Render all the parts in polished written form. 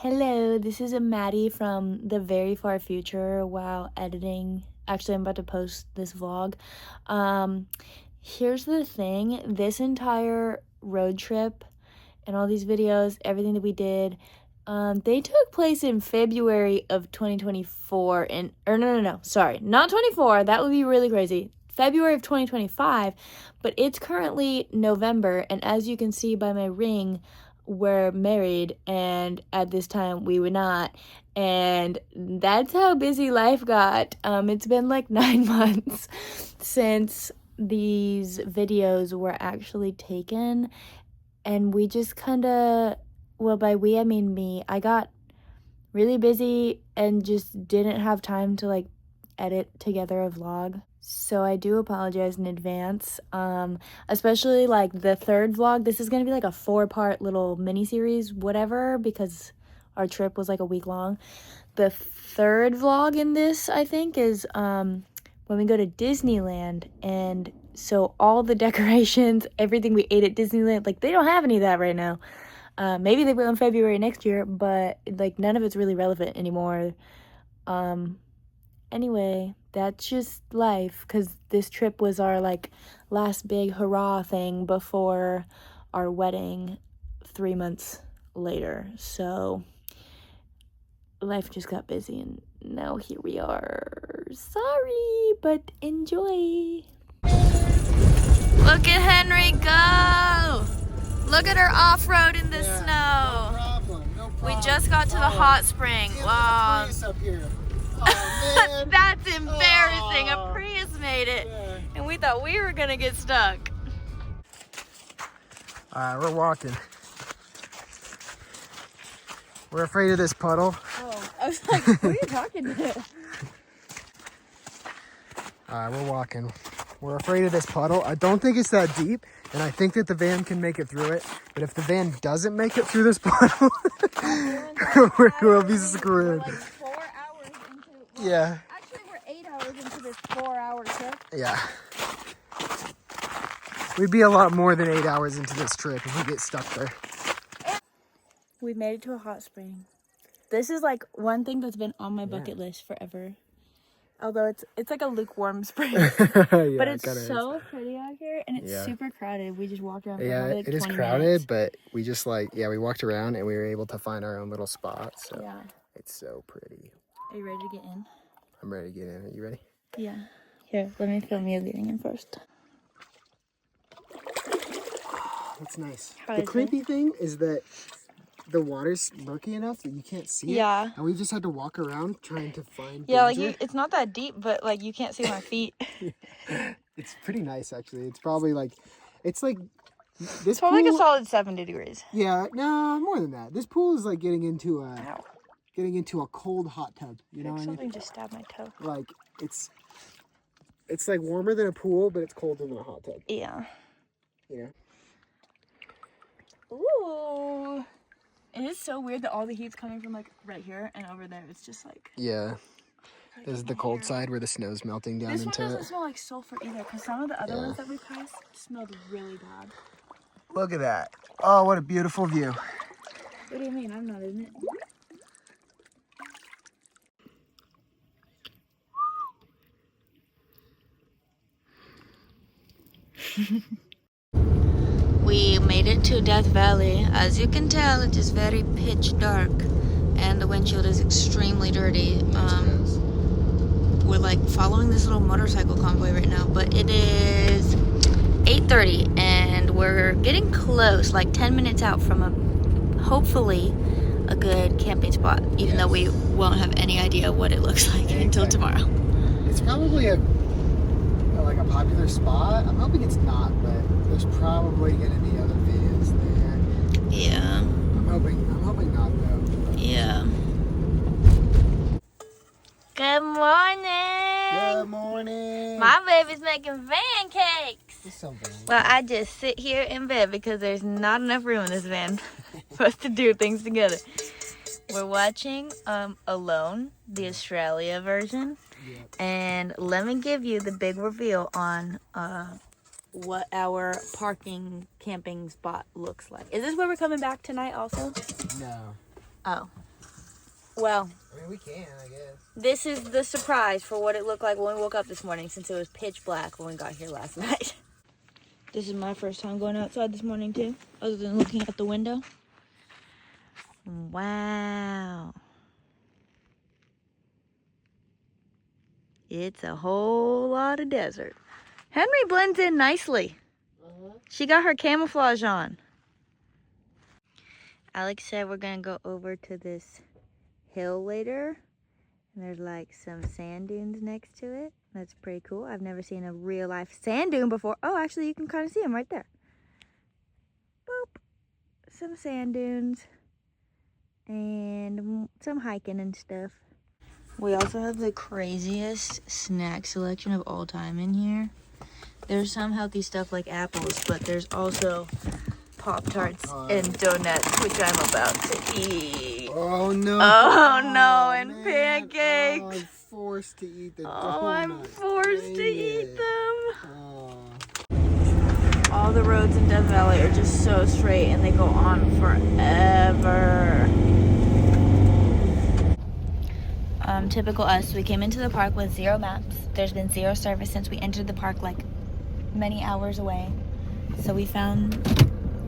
Hello, this is a Maddie from the very far future while editing. Actually, I'm about to post this vlog. Here's the thing. This entire road trip and all these videos, everything that we did, they took place in February of 2024. Sorry, not 24. That would be really crazy. February of 2025, but it's currently November, and as you can see by my ring, we're married, and at this time we were not, and that's how busy life got. It's been like 9 months since these videos were actually taken, and we just kind of, well, by we I mean me, I got really busy and just didn't have time to like edit together a vlog. So I do apologize in advance, especially like the third vlog. This is gonna be like a 4-part little mini series, whatever, because our trip was like a week long. The third vlog in this, I think, is when we go to Disneyland, and so all the decorations, everything we ate at Disneyland, like they don't have any of that right now. Maybe they will in February next year, but like none of it's really relevant anymore. Anyway, that's just life, because this trip was our like last big hurrah thing before our wedding 3 months later. So life just got busy, and now here we are. Sorry, but enjoy. Look at Henry go! Look at her off-road in the snow. No problem. We just got to the hot spring. Wow. Oh, That's embarrassing. Oh. A Prius made it. Yeah. And we thought we were going to get stuck. Alright, we're walking. We're afraid of this puddle. Oh, I was like, who are you talking to? Alright, we're walking. We're afraid of this puddle. I don't think it's that deep, and I think that the van can make it through it. But if the van doesn't make it through this puddle, we'll be screwed. We're like 4 hours into... Well, Yeah. actually, we're 8 hours into this 4-hour trip. Yeah. We'd be a lot more than 8 hours into this trip if we get stuck there. We made it to a hot spring. This is like one thing that's been on my bucket list forever. Although it's like a lukewarm spring. Yeah, but it's so pretty out here, and it's super crowded. We just walked around for probably like 20 minutes. It is crowded, but we just we walked around and we were able to find our own little spot. So yeah. It's so pretty. Are you ready to get in? I'm ready to get in. Are you ready? Yeah. Here, let me film you getting in first. That's nice. How the is creepy thing is that the water's murky enough that you can't see it. Yeah. And we just had to walk around trying to find Yeah, danger. like it's not that deep, but like you can't see my feet. It's pretty nice, actually. It's probably like, it's like this It's probably pool, like a solid 70 degrees. Yeah, no, more than that. This pool is like getting into a cold hot tub. You know what I mean? Something just stabbed my toe. Like it's like warmer than a pool, but it's colder than a hot tub. Yeah. You know? Ooh. It is so weird that all the heat's coming from like right here, and over there it's just like... Yeah. This is the cold side where the snow's melting down into it. This one doesn't smell like sulfur either, because some of the other ones that we passed smelled really bad. Look at that. Oh, what a beautiful view. What do you mean? I'm not in it. We made it to Death Valley. As you can tell, it is very pitch dark, and the windshield is extremely dirty. We're like following this little motorcycle convoy right now, but it is 8:30 and we're getting close, like 10 minutes out from hopefully a good camping spot, even though we won't have any idea what it looks like until tomorrow. It's probably a popular spot. I'm hoping it's not, but there's probably gonna be other vans there. Yeah. I'm hoping not though. Yeah. Good morning. Good morning. My baby's making van cakes. It's so bad. Well, I just sit here in bed because there's not enough room in this van for us to do things together. We're watching Alone, the Australia version. Yep. And let me give you the big reveal on what our camping spot looks like. Is this where we're coming back tonight also? No. Oh. Well, I mean, we can, I guess. this is the surprise for what it looked like when we woke up this morning, since it was pitch black when we got here last night. This is my first time going outside this morning too, other than looking out the window. Wow. It's a whole lot of desert. Henry blends in nicely. She got her camouflage on. Alex said we're gonna go over to this hill later. And there's like some sand dunes next to it. That's pretty cool. I've never seen a real life sand dune before. Oh, actually you can kind of see them right there. Boop. Some sand dunes. And some hiking and stuff. We also have the craziest snack selection of all time in here. There's some healthy stuff like apples, but there's also Pop-Tarts and donuts, which I'm about to eat. Oh no. Oh no, and man. pancakes. Oh, I'm forced to eat the donuts. Oh, I'm forced to eat them. Oh. All the roads in Death Valley are just so straight and they go on forever. Typical us, we came into the park with 0 maps. There's been 0 service since we entered the park like many hours away. So we found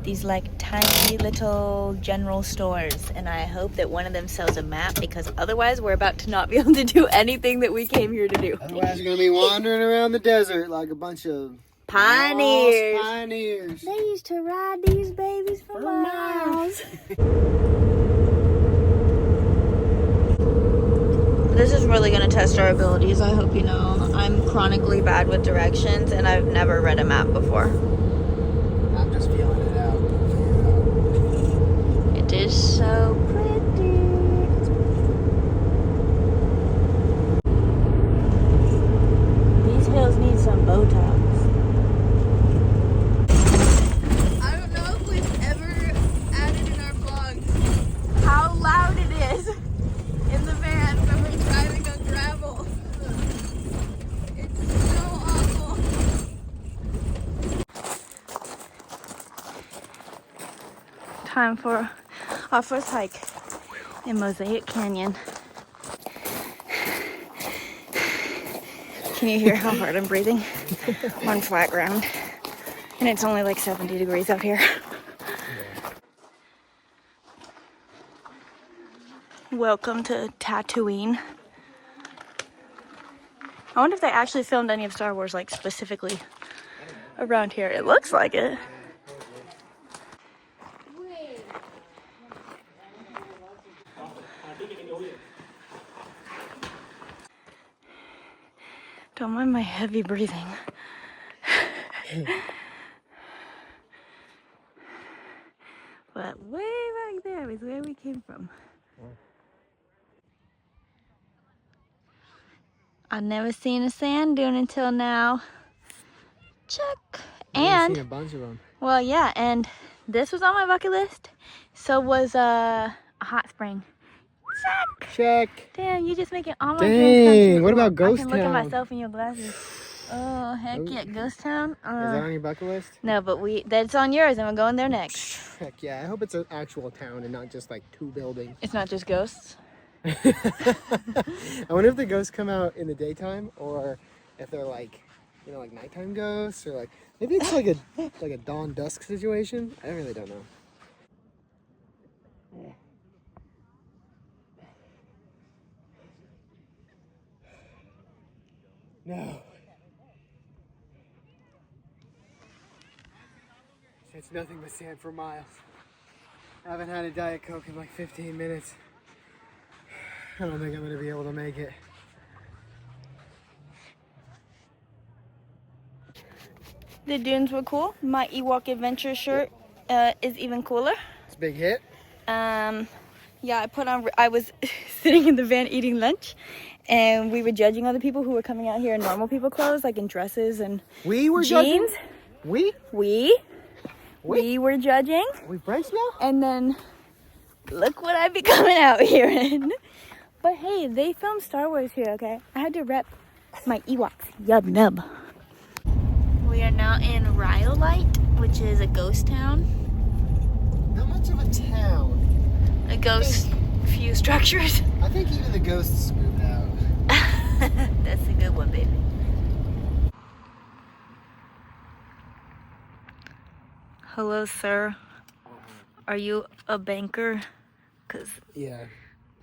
these like tiny little general stores, and I hope that one of them sells a map, because otherwise we're about to not be able to do anything that we came here to do. Otherwise we're gonna be wandering around the desert like a bunch of Pioneers. Pioneers. They used to ride these babies for miles. This is really going to test our abilities, I hope you know. I'm chronically bad with directions, and I've never read a map before. I'm just feeling it out. It is so pretty. These hills need some Botox. I don't know if we've ever added in our vlogs how loud it is in the van when we're driving on gravel. It's so awful. Time for our first hike in Mosaic Canyon. Can you hear how hard I'm breathing? On flat ground. And it's only like 70 degrees out here. Welcome to Tatooine. I wonder if they actually filmed any of Star Wars, like specifically around here. It looks like it. Don't mind my heavy breathing. But way back there is where we came from. I've never seen a sand dune until now. Check. And I've seen a bunch of them. Well, yeah, and this was on my bucket list. So was a hot spring. Check. Check. Damn, you just making all my Dang, dreams come true. what about Ghost I can look Town? at myself in your glasses. Oh, heck yeah, Ghost Town. Is that on your bucket list? No, but that's on yours, and we're going there next. Heck yeah, I hope it's an actual town and not just like 2 buildings. It's not just ghosts. I wonder if the ghosts come out in the daytime, or if they're like, you know, like nighttime ghosts, or like maybe it's like a dawn dusk situation. I really don't know. No. It's nothing but sand for miles. I haven't had a Diet Coke in like 15 minutes. I don't think I'm gonna be able to make it. The dunes were cool. My Ewok Adventure shirt is even cooler. It's a big hit. Yeah, I was sitting in the van eating lunch, and we were judging other people who were coming out here in normal people clothes, like in dresses and We were jeans. judging? We were judging. We friends now? And then look what I be coming out here in. But hey, they filmed Star Wars here, okay? I had to rep my Ewoks. Yub nub. We are now in Rhyolite, which is a ghost town. Not much of a town. A ghost few structures. I think even the ghosts screamed out. That's a good one, baby. Hello, sir. Are you a banker? Yeah,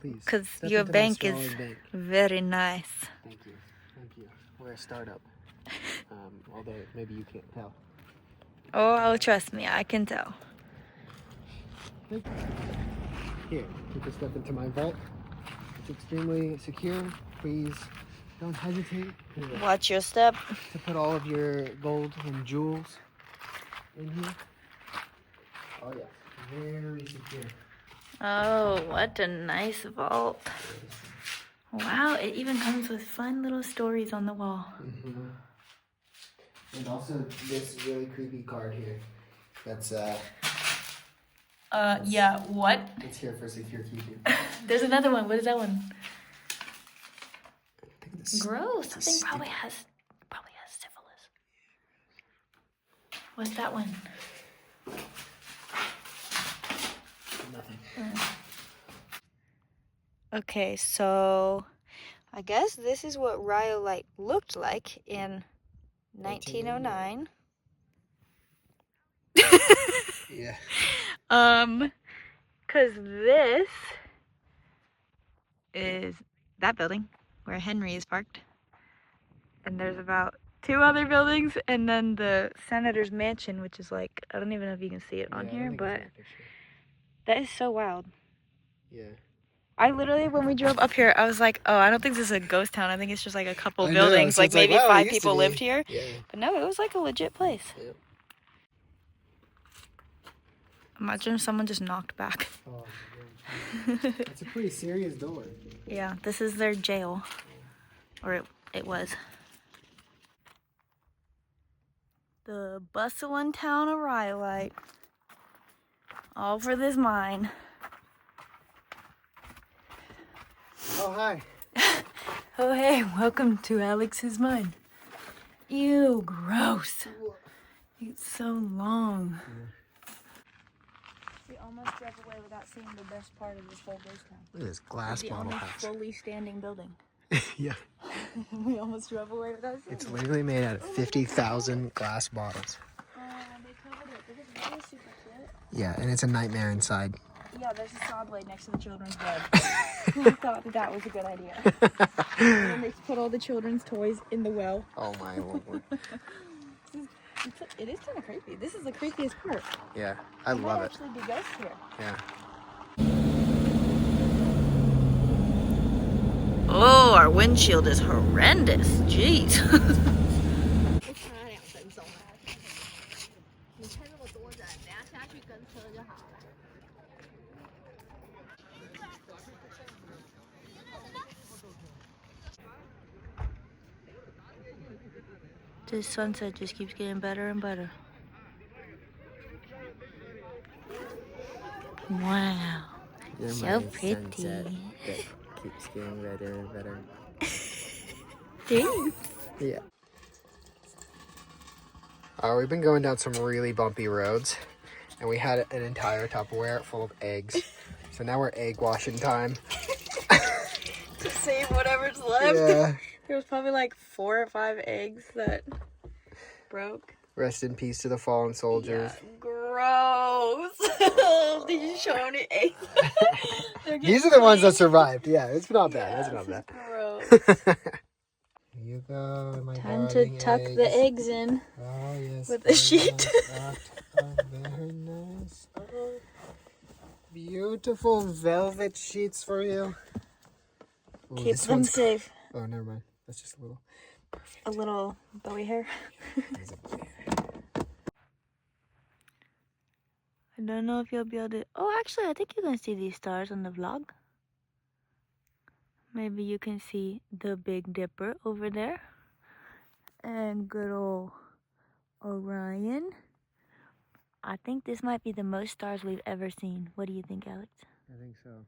please. Cause Step your into my bank is sprawling bank. very nice. Thank you. Thank you. We're a startup. Although maybe you can't tell. Oh, trust me, I can tell. Here, you can step into my vault. It's extremely secure. Please don't hesitate Watch your step. to put all of your gold and jewels in here. Oh yes, very secure. Oh, what a nice vault. Wow, it even comes with fun little stories on the wall. Mm-hmm. And also this really creepy card here. That's yeah, what? it's here for secure keeping. There's another one. What is that one? I think this, Gross. That thing probably has syphilis. What's that one? nothing. Okay, so I guess this is what Rhyolite looked like in 1909. Yeah. Cause this is that building where Henry is parked. And there's about 2 other buildings, and then the senator's mansion, which is like, I don't even know if you can see it on here, but that is so wild. Yeah. I literally, when we drove up here, I was like, oh, I don't think this is a ghost town. I think it's just like a couple I know, buildings, so like it's like, maybe wow, it 5 used to people be. lived here. Yeah. But no, it was like a legit place. Yep. Imagine if someone just knocked back. Oh, it's a pretty serious door. Yeah, this is their jail, or it was. The bustling town of Rhyolite. All for this mine. Oh, hi. Oh, hey, welcome to Alex's mine. Ew, gross. It's so long. We almost drove away without seeing the best part of this whole ghost town. Look at this glass The bottle only house. fully standing building. Yeah. We almost drove away without seeing It's it. literally made out of 50,000 glass bottles. They covered it. This is really super cute. Yeah, and it's a nightmare inside. Yeah, there's a saw blade next to the children's bed. We thought that was a good idea. And then they put all the children's toys in the well. Oh my lord. It is kind of creepy. This is the creepiest part. Yeah, I love it. There might actually be ghosts here. Yeah. Oh, our windshield is horrendous. Jeez. This sunset just keeps getting better and better. Wow. You're So my pretty. sunset that keeps getting better and better. Thanks. Yeah. We've been going down some really bumpy roads, and we had an entire Tupperware full of eggs. So now we're egg washing time. To save whatever's left. Yeah. There was probably like 4 or 5 eggs that broke. Rest in peace to the fallen soldiers. Yeah, gross. Did you show any eggs? These are the ones that survived. Yeah, it's not bad. It's not bad. Gross. Here you go, my Time to darling tuck eggs. the eggs in Oh, yes. with a sheet. Very nice. Oh, beautiful velvet sheets for you. Ooh, Keep this them one's- safe. Oh, never mind. That's just a little. Perfect. A little Bowie hair. There's a boy. I don't know if you'll be able to. Oh, actually, I think you can see these stars on the vlog. Maybe you can see the Big Dipper over there. And good old Orion. I think this might be the most stars we've ever seen. What do you think, Alex? I think so.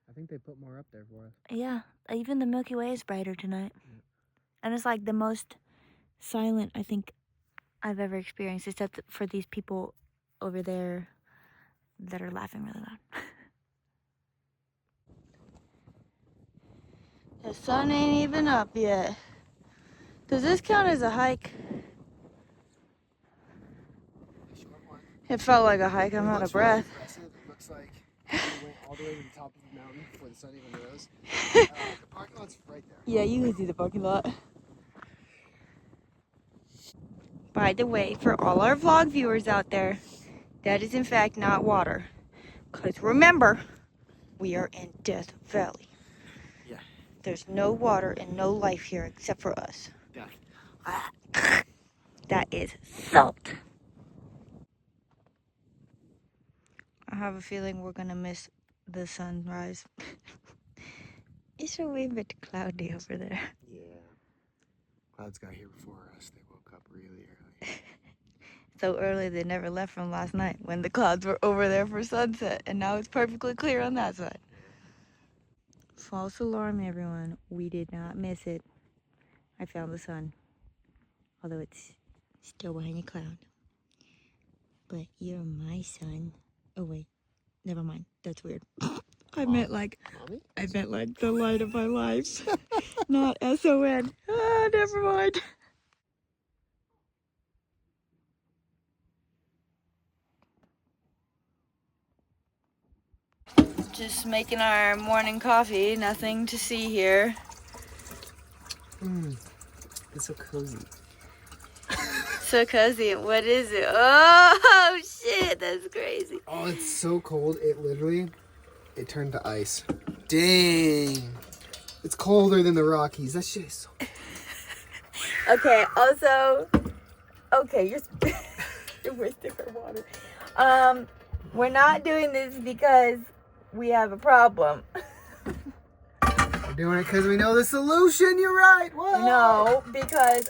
I think they put more up there for us. Yeah, even the Milky Way is brighter tonight. Yeah. And it's like the most silent I think I've ever experienced, except for these people over there that are laughing really loud. The sun ain't even up yet. Does this count as a hike? It felt like a hike. I'm out of breath. Really impressive. It looks like we went all the way to the top of the mountain before the sun even rose. The parking lot's right there. Yeah, you can see the parking lot. By the way, for all our vlog viewers out there, that is in fact not water. Because remember, we are in Death Valley. Yeah. There's no water and no life here except for us. Death. That is salt. I have a feeling we're gonna miss the sunrise. It's a wee bit cloudy over there. Yeah. Clouds got here before us. They woke up really early. So early they never left from last night when the clouds were over there for sunset, and now it's perfectly clear on that side. False alarm, everyone. We did not miss it. I found the sun, although it's still behind a cloud. But you're my sun. Oh wait, never mind. That's weird. I meant like the light of my life, not SON. Ah, never mind. Just making our morning coffee. Nothing to see here. It's so cozy. So cozy. What is it? Oh shit, that's crazy. Oh, it's so cold. It turned to ice. Dang. It's colder than the Rockies. That shit is so cold. Okay, also, you're wasting our water. We're not doing this because we have a problem. We're doing it because we know the solution. You're right. What? No, because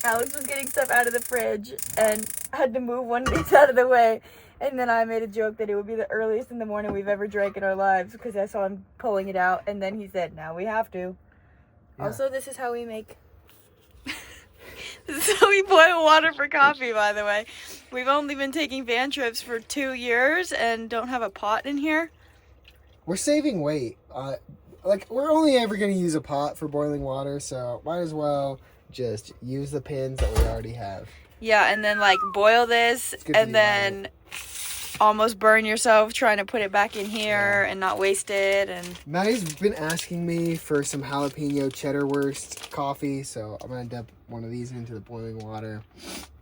Alex was getting stuff out of the fridge and had to move one of these out of the way. And then I made a joke that it would be the earliest in the morning we've ever drank in our lives because I saw him pulling it out. And then he said, now we have to. Yeah. Also, this is how we make... This is how we boil water for coffee, by the way. We've only been taking van trips for 2 years and don't have a pot in here. We're saving weight. We're only ever going to use a pot for boiling water, so might as well just use the pins that we already have. Yeah, and then like boil this and then almost burn yourself trying to put it back in here and not waste it. And Maddie's been asking me for some jalapeno cheddar wurst coffee, so I'm going to dump one of these into the boiling water,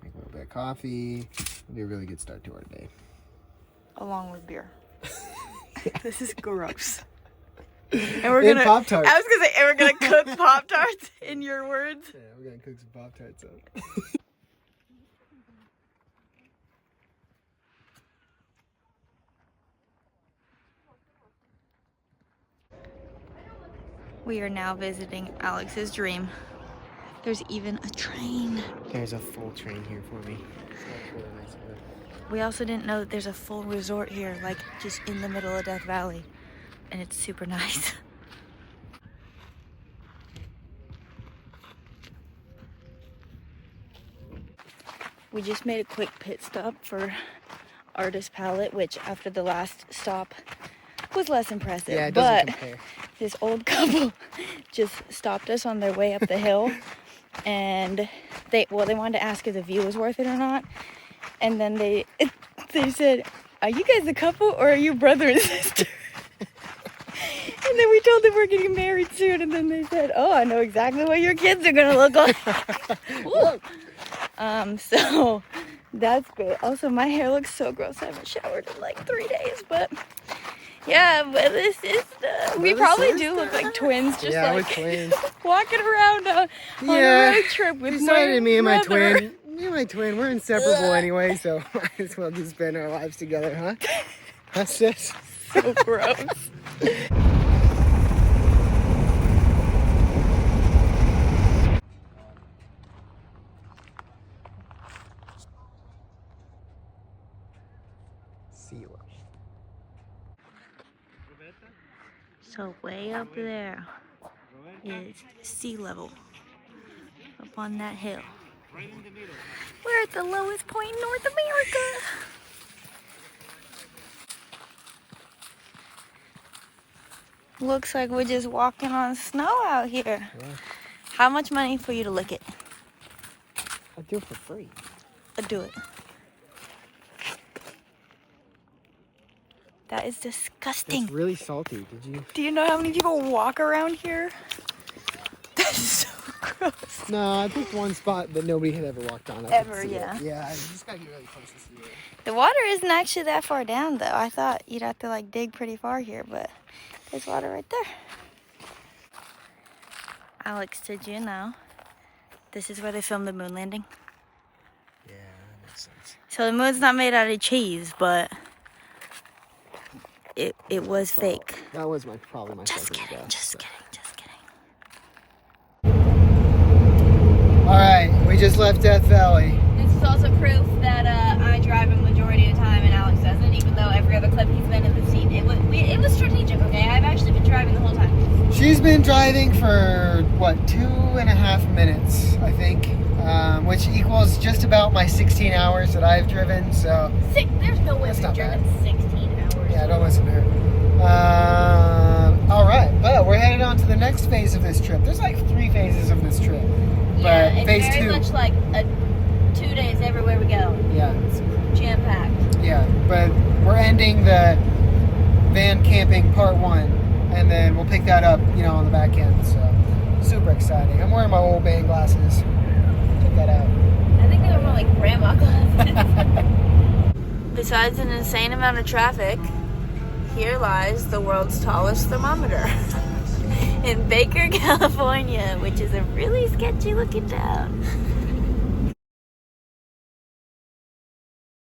make a little bit of coffee. It'll be a really good start to our day. Along with beer. This is gross. And we're gonna Pop-Tarts. I was gonna say, and we're gonna cook Pop-Tarts in your words. Yeah, we're gonna cook some Pop-Tarts up. We are now visiting Alex's dream. There's even a train. There's a full train here for me. Really nice. We also didn't know that there's a full resort here, like just in the middle of Death Valley. And it's super nice. We just made a quick pit stop for Artist Palette, which after the last stop was less impressive. Yeah, it doesn't compare. This old couple just stopped us on their way up the hill, and they wanted to ask if the view was worth it or not. And then they said, "Are you guys a couple or are you brother and sister?" And then we told them we're getting married soon, and then they said, "Oh, I know exactly what your kids are gonna look like." So that's great. Also, my hair looks so gross. I haven't showered in like 3 days, but yeah, but this is we probably do look like twins, just like twins. walking around on a road trip with me and my brother. twin. Me and my twin, we're inseparable anyway, so might as well just spend our lives together, huh? That's this. So gross. So way up there is sea level up on that hill. We're at the lowest point in North America. Looks like we're just walking on snow out here. Yeah. How much money for you to lick it? I'll do it for free. I'll do it. That is disgusting. It's really salty. Did you? Do you know how many people walk around here? That's so gross. No, I picked one spot that nobody had ever walked on. Ever, yeah. Yeah, you just gotta get really close to see it. The water isn't actually that far down, though. I thought you'd have to, like, dig pretty far here, but there's water right there. Alex, did you know this is where they filmed the moon landing? Yeah, that makes sense. So the moon's not made out of cheese, but it was fake. That was probably my Just second kidding, guess, just so. kidding, just kidding. All right, we just left Death Valley. This is also proof that I drive a majority of the time and Alex doesn't, even though every other clip he's been in the seat. It was strategic, okay? I've actually been driving the whole time. She's been driving for, what, 2.5 minutes, I think, which equals just about my 16 hours that I've driven, so. There's no way That's we've not driven bad. 16 hours. Yeah, don't listen to her. All right, but we're headed on to the next phase of this trip. There's like 3 phases of this trip. Yeah, But it's phase very 2. much like 2 days everywhere we go. Yeah, It's jam-packed. yeah, but we're ending the van camping part 1, and then we'll pick that up, on the back end. So super exciting. I'm wearing my old band glasses. Check that out. I think they were more like grandma glasses. Besides an insane amount of traffic, here lies the world's tallest thermometer in Baker, California, which is a really sketchy looking town.